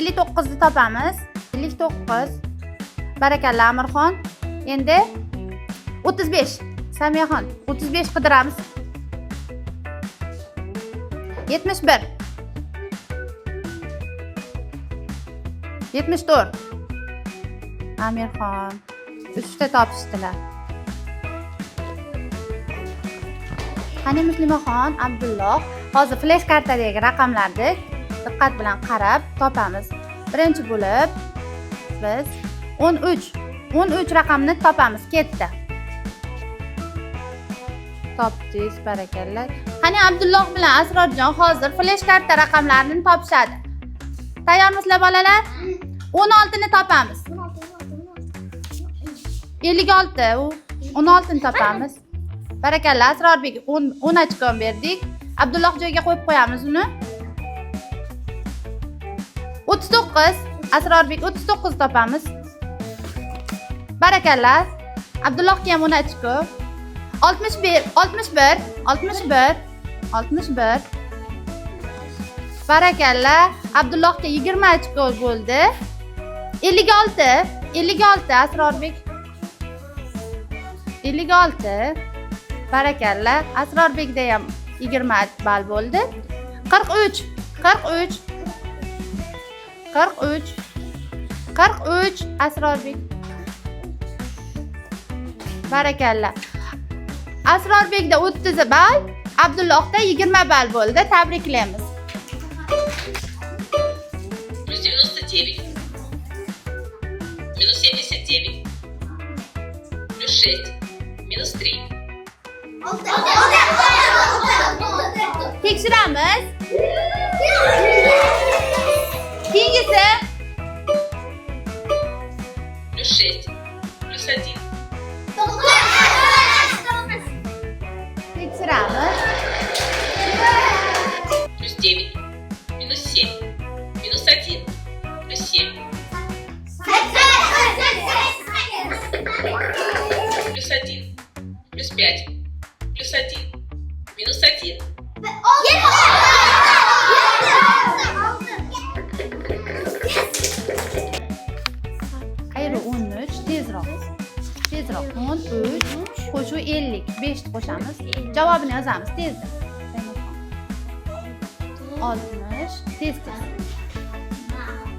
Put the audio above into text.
59 ni topamiz. 59. Barakalla Amirxon. Endi 35. Samiyaxon 35 qidiramiz. 71. 74. Amirxon 3 ta topishdilar. Qani Muslimaxon, Abdulloh, hozir flash kartadagi raqamlarni diqqat bilan qarab topamiz. Birinchi bo'lib biz 13 raqamni topamiz. Ketdi. Topdingiz, barakalla. Qani Abdulloh bilan Asrorjon hozir flash karta raqamlarini topishadi. Tayyormisizlar bolalar? 16 ni topamiz. 56, 16 ni topamiz. Barakalla, Asrorbek 10 ochko berdik. Abdulloh joyiga qo'yib qo'yamiz uni. 39, Asrorbek 39 topamiz. Barakalla. Abdullohga ham 10 ochko. 61. Barakalla. Abdullohga 20 ochko bo'ldi. 56 Asrorbek. 56. Barakalla. Asrorbekda ham 20 ball bo'ldi. 43 Asrorbek. Barakalla. Asrorbekda 30 ball, Abdullohda 20 ball bo'ldi. Tabriklaymiz. Плюс 99. Минус 79. Плюс 6. Минус 3. Tekshiramiz. Keyingisi. Плюс 6. Плюс 1. Tekshiramiz. Плюс 9. Минус 7. Минус 1. Плюс 7. Плюс 1. Плюс 5. Плюс 1. Минус 1. Qayeri 13, tezroq. 13 qo'shuv 50. 5 qo'shamiz. Javobini yozamiz tezda. 60. Tez.